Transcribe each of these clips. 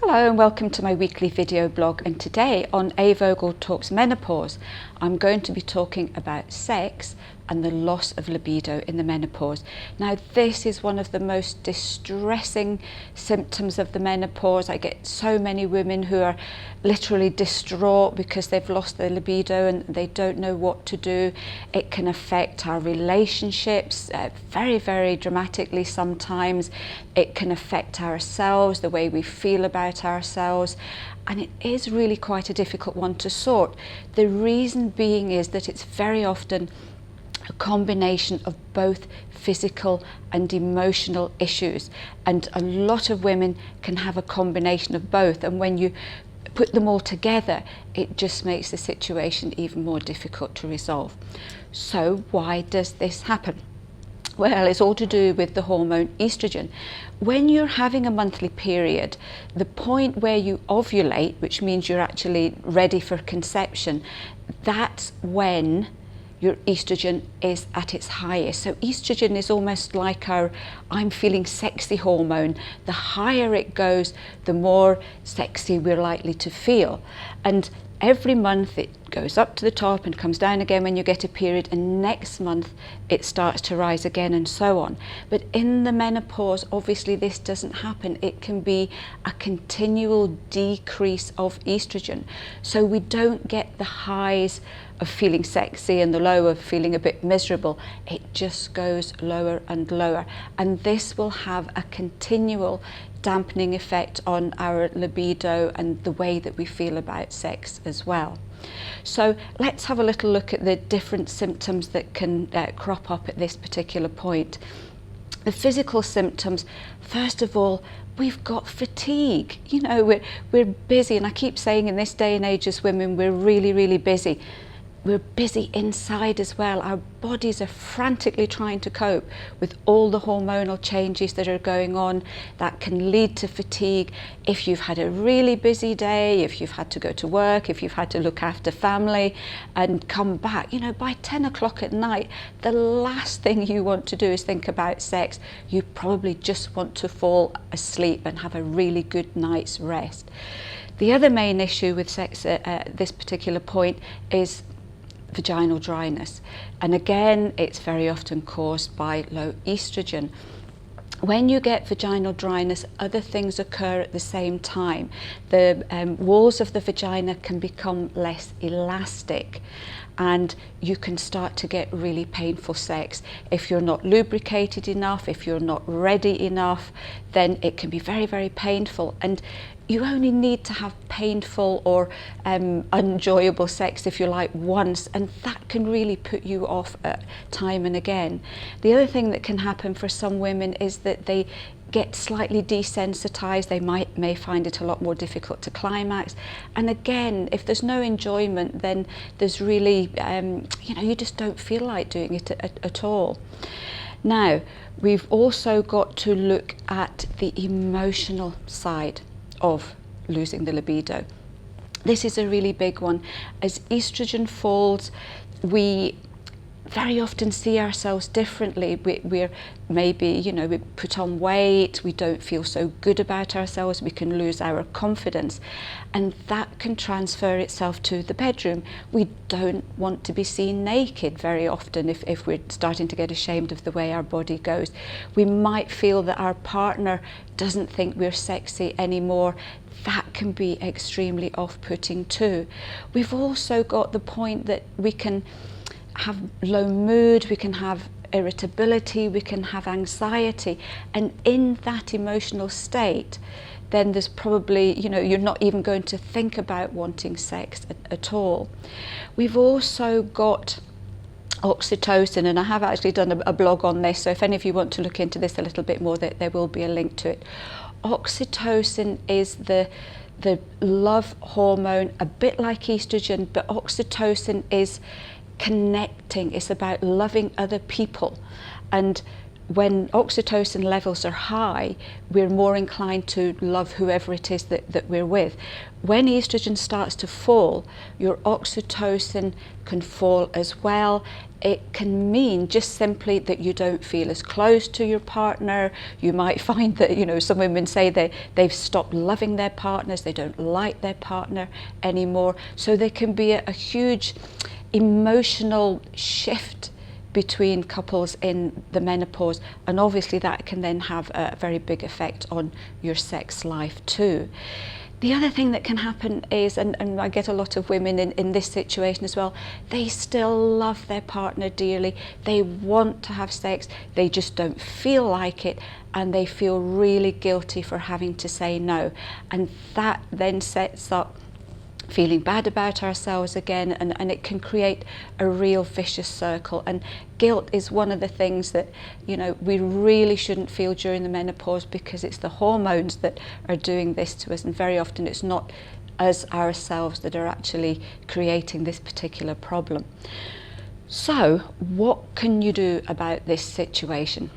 Hello and welcome to my weekly video blog, and today on A Vogel Talks Menopause I'm going to be talking about sex and the loss of libido in the menopause. Now this is one of the most distressing symptoms of the menopause. I get so many women who are literally distraught because they've lost their libido and they don't know what to do. It can affect our relationships very, very dramatically sometimes. It can affect ourselves, the way we feel about ourselves, and it is really quite a difficult one to sort. The reason being is that it's very often a combination of both physical and emotional issues, and a lot of women can have a combination of both, and when you put them all together it just makes the situation even more difficult to resolve. So why does this happen? Well, it's all to do with the hormone estrogen. When you're having a monthly period, the point where you ovulate, which means you're actually ready for conception, that's when your estrogen is at its highest. So estrogen is almost like our I'm feeling sexy hormone. The higher it goes, the more sexy we're likely to feel. And every month it goes up to the top and comes down again when you get a period, and next month it starts to rise again, and so on. But in the menopause, obviously this doesn't happen. It can be a continual decrease of estrogen. So we don't get the highs of feeling sexy and the low of feeling a bit miserable. It just goes lower and lower, and this will have a continual dampening effect on our libido and the way that we feel about sex as well. So let's have a little look at the different symptoms that can crop up at this particular point. The physical symptoms, first of all, we've got fatigue. You know, we're busy, and I keep saying in this day and age as women, we're really busy. We're busy inside as well. Our bodies are frantically trying to cope with all the hormonal changes that are going on. That can lead to fatigue. If you've had a really busy day, if you've had to go to work, if you've had to look after family and come back, you know, by 10 o'clock at night, the last thing you want to do is think about sex. You probably just want to fall asleep and have a really good night's rest. The other main issue with sex at this particular point is vaginal dryness, and again it's very often caused by low estrogen. When you get vaginal dryness, other things occur at the same time. The walls of the vagina can become less elastic, and you can start to get really painful sex. If you're not lubricated enough, if you're not ready enough, then it can be very painful, and you only need to have painful or unenjoyable sex, if you like, once, and that can really put you off time and again. The other thing that can happen for some women is that they get slightly desensitized. They may find it a lot more difficult to climax, and again, if there's no enjoyment, then there's really you know, you just don't feel like doing it at all. Now we've also got to look at the emotional side of losing the libido. This is a really big one. As estrogen falls, we very often see ourselves differently. We're maybe, you know, we put on weight, we don't feel so good about ourselves, we can lose our confidence, and that can transfer itself to the bedroom. We don't want to be seen naked very often if we're starting to get ashamed of the way our body goes. We might feel that our partner doesn't think we're sexy anymore. That can be extremely off-putting too. We've also got the point that we can have low mood, we can have irritability, we can have anxiety, and in that emotional state then there's probably, you know, you're not even going to think about wanting sex at all. We've also got oxytocin, and I have actually done a blog on this, so if any of you want to look into this a little bit more, there will be a link to it. Oxytocin is the love hormone, a bit like estrogen, but oxytocin is connecting. It's about loving other people, and when oxytocin levels are high, we're more inclined to love whoever it is that we're with. When estrogen starts to fall, your oxytocin can fall as well. It can mean just simply that you don't feel as close to your partner. You might find that, you know, some women say they've stopped loving their partners, they don't like their partner anymore. So there can be a huge emotional shift between couples in the menopause, and obviously that can then have a very big effect on your sex life too. The other thing that can happen is, and I get a lot of women in this situation as well, they still love their partner dearly, they want to have sex, they just don't feel like it, and they feel really guilty for having to say no. And that then sets up feeling bad about ourselves again, and it can create a real vicious circle. And guilt is one of the things that, you know, we really shouldn't feel during the menopause, because it's the hormones that are doing this to us, and very often it's not us ourselves that are actually creating this particular problem. So what can you do about this situation?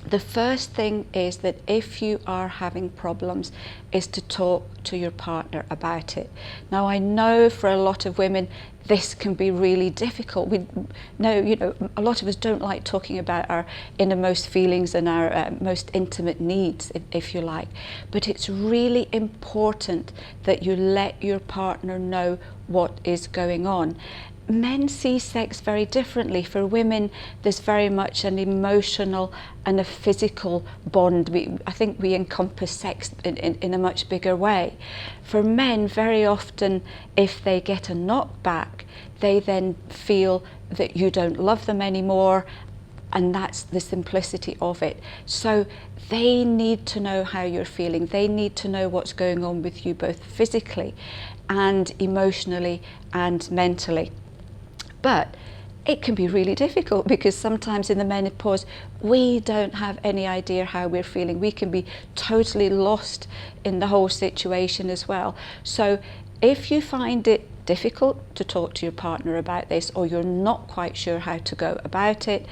The first thing is that if you are having problems, is to talk to your partner about it. Now, I know for a lot of women this can be really difficult. We know, you know, a lot of us don't like talking about our innermost feelings and our most intimate needs, if you like. But it's really important that you let your partner know what is going on. Men see sex very differently. For women, there's very much an emotional and a physical bond. I think we encompass sex in a much bigger way. For men, very often, if they get a knockback, they then feel that you don't love them anymore, and that's the simplicity of it. So they need to know how you're feeling. They need to know what's going on with you, both physically and emotionally and mentally. But it can be really difficult, because sometimes in the menopause we don't have any idea how we're feeling. We can be totally lost in the whole situation as well. So if you find it difficult to talk to your partner about this, or you're not quite sure how to go about it,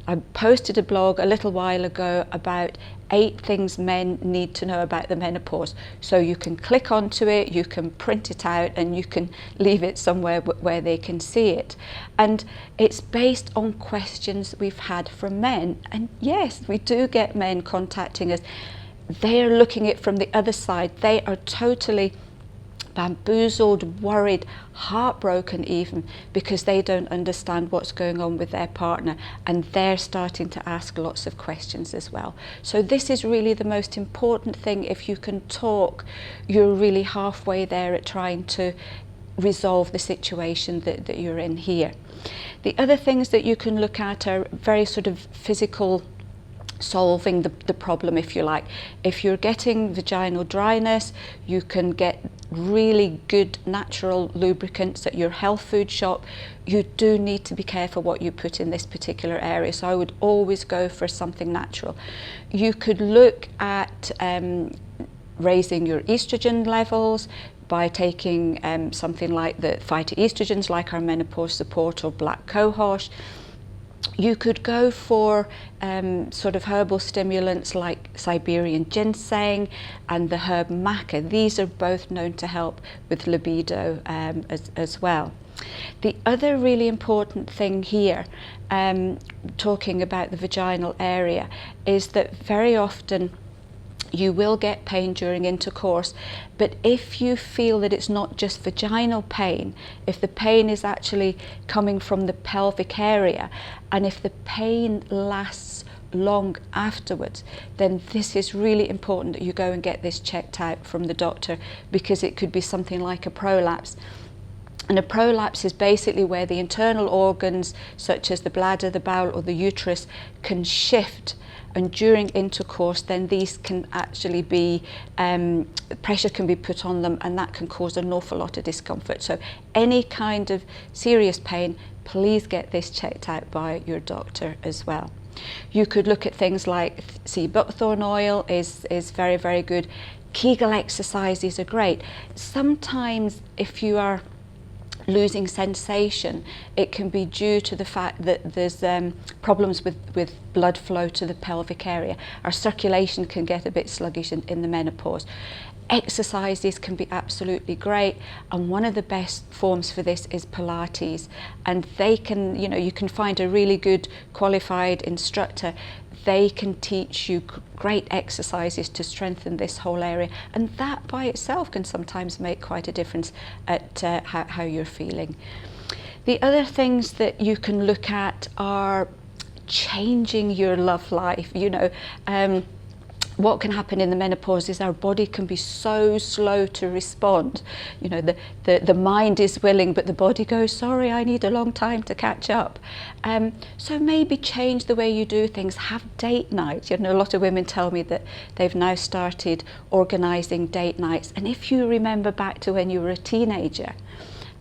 I posted a blog a little while ago about 8 things men need to know about the menopause. So you can click onto it, you can print it out, and you can leave it somewhere where they can see it. And it's based on questions we've had from men. And yes, we do get men contacting us. They're looking at it from the other side. They are totally bamboozled, worried, heartbroken even, because they don't understand what's going on with their partner, and they're starting to ask lots of questions as well. So this is really the most important thing. If you can talk, you're really halfway there at trying to resolve the situation that you're in here. The other things that you can look at are very sort of physical, solving the problem, if you like. If you're getting vaginal dryness, you can get really good natural lubricants at your health food shop. You do need to be careful what you put in this particular area, so I would always go for something natural. You could look at raising your estrogen levels by taking something like the phytoestrogens, like our menopause support or black cohosh. You could go for sort of herbal stimulants like Siberian ginseng and the herb maca. These are both known to help with libido as well. The other really important thing here, talking about the vaginal area, is that very often you will get pain during intercourse, but if you feel that it's not just vaginal pain, if the pain is actually coming from the pelvic area, and if the pain lasts long afterwards, then this is really important that you go and get this checked out from the doctor, because it could be something like a prolapse. And a prolapse is basically where the internal organs, such as the bladder, the bowel, or the uterus, can shift. And during intercourse, then these can actually be, pressure can be put on them, and that can cause an awful lot of discomfort. So any kind of serious pain, please get this checked out by your doctor as well. You could look at things like sea buckthorn oil is very, very good. Kegel exercises are great. Sometimes if you are losing sensation. It can be due to the fact that there's problems with blood flow to the pelvic area. Our circulation can get a bit sluggish in the menopause. Exercises can be absolutely great, and one of the best forms for this is Pilates, and they can, you can find a really good qualified instructor. They can teach you great exercises to strengthen this whole area, and that by itself can sometimes make quite a difference at how you're feeling. The other things that you can look at are changing your love life. What can happen in the menopause is our body can be so slow to respond. The mind is willing, but the body goes, sorry, I need a long time to catch up. So maybe change the way you do things. Have date nights. A lot of women tell me that they've now started organising date nights. And if you remember back to when you were a teenager,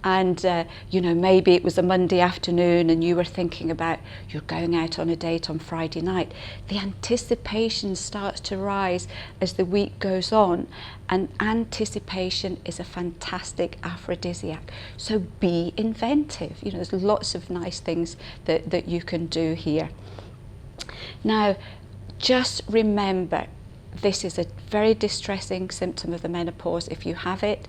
and maybe it was a Monday afternoon and you were thinking about you're going out on a date on Friday night, the anticipation starts to rise as the week goes on, and anticipation is a fantastic aphrodisiac. So be inventive. There's lots of nice things that you can do here. Now, just remember, this is a very distressing symptom of the menopause if you have it.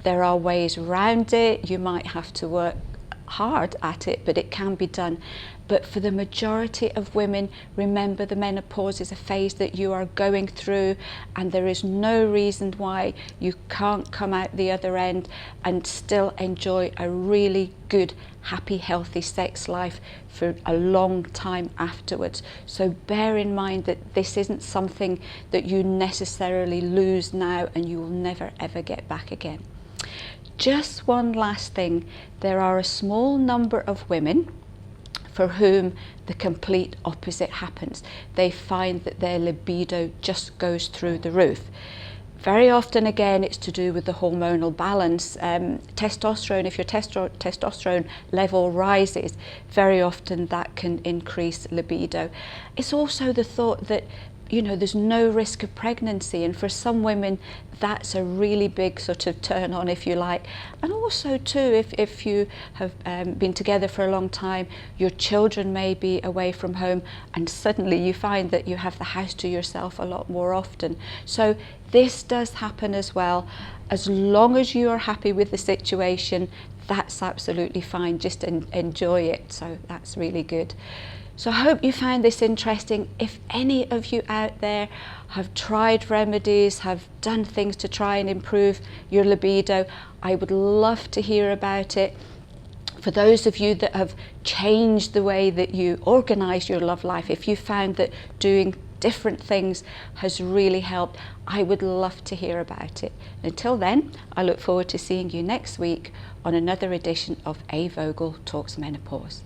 There are ways around it. You might have to work hard at it, but it can be done. But for the majority of women, remember, the menopause is a phase that you are going through, and there is no reason why you can't come out the other end and still enjoy a really good, happy, healthy sex life for a long time afterwards. So bear in mind that this isn't something that you necessarily lose now and you will never ever get back again. Just one last thing, there are a small number of women for whom the complete opposite happens. They find that their libido just goes through the roof. Very often, again, it's to do with the hormonal balance. Testosterone, if your testosterone level rises, very often that can increase libido. It's also the thought that there's no risk of pregnancy, and for some women that's a really big sort of turn on, if you like. And also too, if you have been together for a long time, your children may be away from home, and suddenly you find that you have the house to yourself a lot more often. So this does happen as well. As long as you are happy with the situation, that's absolutely fine. Just enjoy it. So that's really good. So I hope you found this interesting. If any of you out there have tried remedies, have done things to try and improve your libido, I would love to hear about it. For those of you that have changed the way that you organise your love life, if you found that doing different things has really helped, I would love to hear about it. Until then, I look forward to seeing you next week on another edition of A. Vogel Talks Menopause.